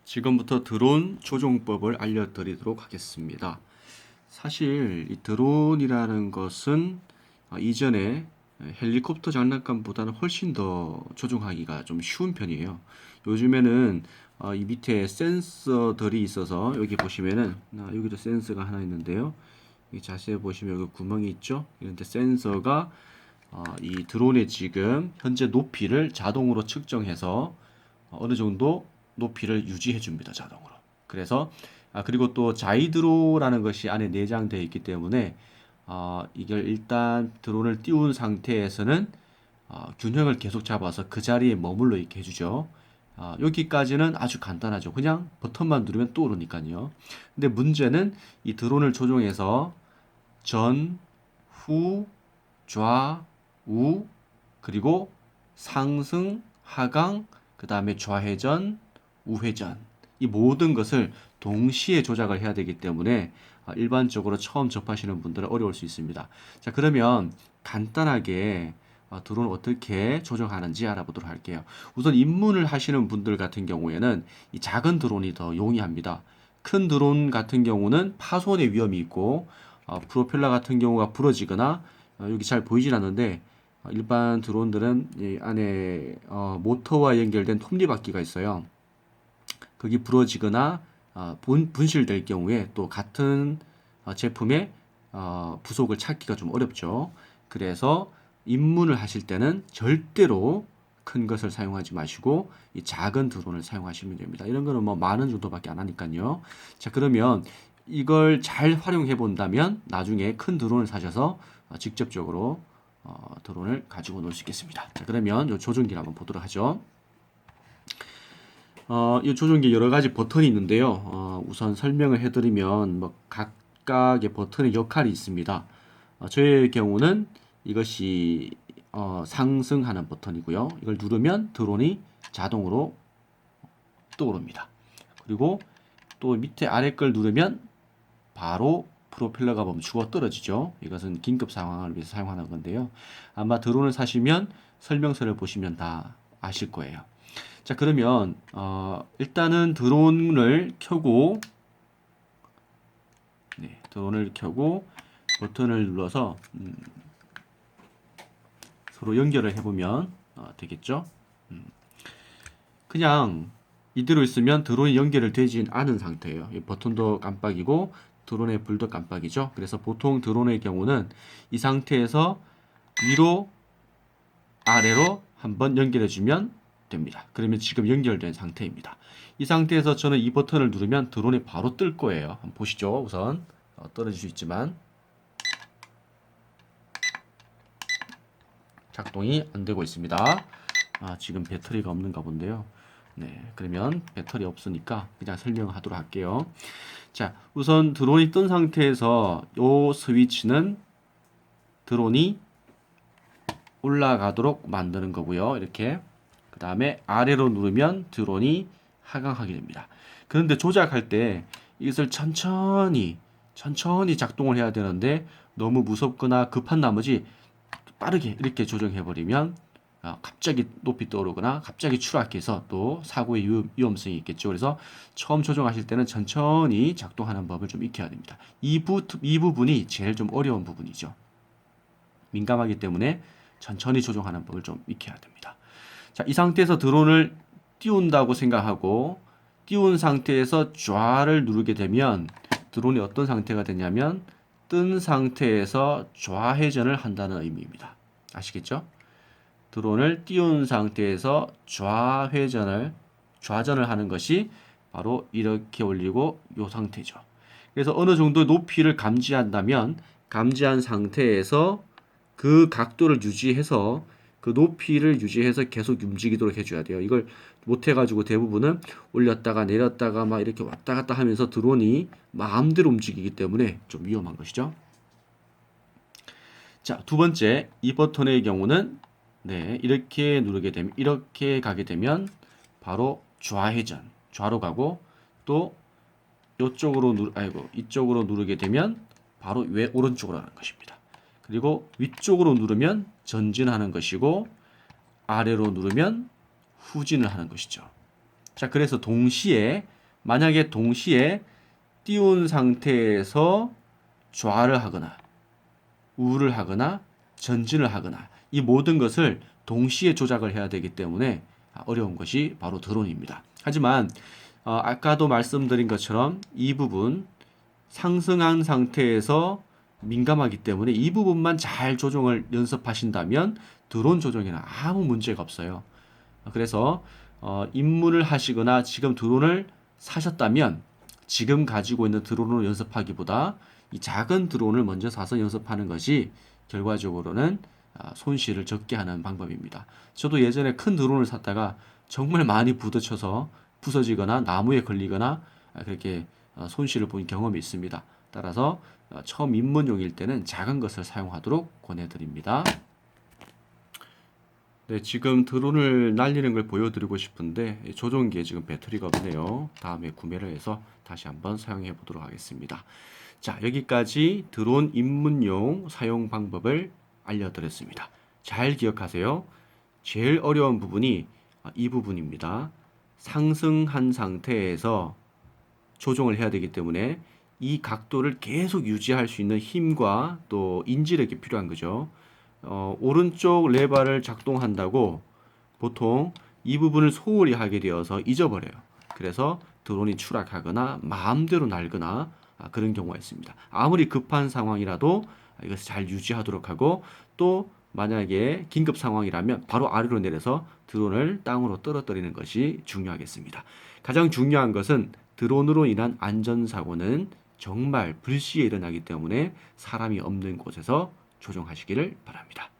지금부터 드론 조종법을 알려드리도록 하겠습니다. 사실 이 드론이라는 것은 이전에 헬리콥터 장난감보다는 훨씬 더 조종하기가 좀 쉬운 편이에요. 요즘에는 이 밑에 센서들이 있어서 여기 보시면은 여기도 센서가 하나 있는데요. 이 자세히 보시면 여기 구멍이 있죠. 이런데 센서가 이 드론의 지금 현재 높이를 자동으로 측정해서 어느 정도 높이를 유지해 줍니다, 자동으로. 그래서 그리고 또 자이드로라는 것이 안에 내장되어 있기 때문에 이걸 일단 드론을 띄운 상태에서는 균형을 계속 잡아서 그 자리에 머물러 있게 해주죠. 여기까지는 아주 간단하죠. 그냥 버튼만 누르면 또 오르니까요. 근데 문제는 이 드론을 조종해서 전, 후, 좌, 우, 그리고 상승, 하강, 그 다음에 좌회전, 우회전. 이 모든 것을 동시에 조작을 해야 되기 때문에 일반적으로 처음 접하시는 분들은 어려울 수 있습니다. 자, 그러면 간단하게 드론을 어떻게 조정하는지 알아보도록 할게요. 우선 입문을 하시는 분들 같은 경우에는 이 작은 드론이 더 용이합니다. 큰 드론 같은 경우는 파손의 위험이 있고 프로펠러 같은 경우가 부러지거나 여기 잘 보이진 않는데 일반 드론들은 이 안에 모터와 연결된 톱니바퀴가 있어요. 그게 부러지거나 분실될 경우에 또 같은 제품의 부속을 찾기가 좀 어렵죠. 그래서 입문을 하실 때는 절대로 큰 것을 사용하지 마시고 이 작은 드론을 사용하시면 됩니다. 이런 거는 뭐 10,000원 정도밖에 안 하니까요. 자, 그러면 이걸 잘 활용해 본다면 나중에 큰 드론을 사셔서 직접적으로 드론을 가지고 놀 수 있겠습니다. 자, 그러면 이 조종기를 한번 보도록 하죠. 이 조종기 여러 가지 버튼이 있는데요. 우선 설명을 해드리면 뭐 각각의 버튼의 역할이 있습니다. 저의 경우는 이것이 상승하는 버튼이고요. 이걸 누르면 드론이 자동으로 떠오릅니다. 그리고 또 밑에 아래 걸 누르면 바로 프로펠러가 멈추고 떨어지죠. 이것은 긴급 상황을 위해서 사용하는 건데요. 아마 드론을 사시면 설명서를 보시면 다 아실 거예요. 자, 그러면 일단은 드론을 켜고 버튼을 눌러서 서로 연결을 해보면 되겠죠. 그냥 이대로 있으면 드론이 연결을 되진 않은 상태예요. 이 버튼도 깜빡이고 드론의 불도 깜빡이죠. 그래서 보통 드론의 경우는 이 상태에서 위로 아래로 한번 연결해 주면 됩니다. 그러면 지금 연결된 상태입니다. 이 상태에서 저는 이 버튼을 누르면 드론이 바로 뜰 거예요. 한번 보시죠. 우선 떨어질 수 있지만 작동이 안 되고 있습니다. 지금 배터리가 없는가 본데요. 네, 그러면 배터리 없으니까 그냥 설명하도록 할게요. 자, 우선 드론이 뜬 상태에서 이 스위치는 드론이 올라가도록 만드는 거고요. 이렇게 그 다음에 아래로 누르면 드론이 하강하게 됩니다. 그런데 조작할 때 이것을 천천히 작동을 해야 되는데 너무 무섭거나 급한 나머지 빠르게 이렇게 조정해 버리면 갑자기 높이 떠오르거나 갑자기 추락해서 또 사고의 위험성이 있겠죠. 그래서 처음 조정하실 때는 천천히 작동하는 법을 좀 익혀야 됩니다. 이 부분이 제일 좀 어려운 부분이죠. 민감하기 때문에 천천히 조정하는 법을 좀 익혀야 됩니다. 자, 이 상태에서 드론을 띄운다고 생각하고 띄운 상태에서 좌를 누르게 되면 드론이 어떤 상태가 되냐면 뜬 상태에서 좌회전을 한다는 의미입니다. 아시겠죠? 드론을 띄운 상태에서 좌전을 하는 것이 바로 이렇게 올리고 이 상태죠. 그래서 어느 정도 높이를 감지한다면 감지한 상태에서 그 각도를 유지해서 그 높이를 유지해서 계속 움직이도록 해줘야 돼요. 이걸 못해가지고 대부분은 올렸다가 내렸다가 막 이렇게 왔다 갔다 하면서 드론이 마음대로 움직이기 때문에 좀 위험한 것이죠. 자, 두 번째, 이 버튼의 경우는 이렇게 누르게 되면 이렇게 가게 되면 바로 좌회전, 좌로 가고 또 이쪽으로 누르게 되면 바로 오른쪽으로 가는 것입니다. 그리고 위쪽으로 누르면 전진하는 것이고 아래로 누르면 후진을 하는 것이죠. 자, 그래서 만약에 동시에 띄운 상태에서 좌를 하거나 우를 하거나 전진을 하거나 이 모든 것을 동시에 조작을 해야 되기 때문에 어려운 것이 바로 드론입니다. 하지만 아까도 말씀드린 것처럼 이 부분 상승한 상태에서 민감하기 때문에 이 부분만 잘 조정을 연습하신다면 드론 조정에는 아무 문제가 없어요. 그래서 입문을 하시거나 지금 드론을 사셨다면 지금 가지고 있는 드론으로 연습하기보다 이 작은 드론을 먼저 사서 연습하는 것이 결과적으로는 손실을 적게 하는 방법입니다. 저도 예전에 큰 드론을 샀다가 정말 많이 부딪혀서 부서지거나 나무에 걸리거나 그렇게 손실을 본 경험이 있습니다. 따라서 처음 입문용일 때는 작은 것을 사용하도록 권해드립니다. 네, 지금 드론을 날리는 걸 보여드리고 싶은데 조종기에 지금 배터리가 없네요. 다음에 구매를 해서 다시 한번 사용해 보도록 하겠습니다. 자, 여기까지 드론 입문용 사용 방법을 알려드렸습니다. 잘 기억하세요. 제일 어려운 부분이 이 부분입니다. 상승한 상태에서 조종을 해야 되기 때문에 이 각도를 계속 유지할 수 있는 힘과 또 인지력이 필요한 거죠. 오른쪽 레바를 작동한다고 보통 이 부분을 소홀히 하게 되어서 잊어버려요. 그래서 드론이 추락하거나 마음대로 날거나 그런 경우가 있습니다. 아무리 급한 상황이라도 이것을 잘 유지하도록 하고 또 만약에 긴급 상황이라면 바로 아래로 내려서 드론을 땅으로 떨어뜨리는 것이 중요하겠습니다. 가장 중요한 것은 드론으로 인한 안전사고는 정말 불시에 일어나기 때문에 사람이 없는 곳에서 조종하시기를 바랍니다.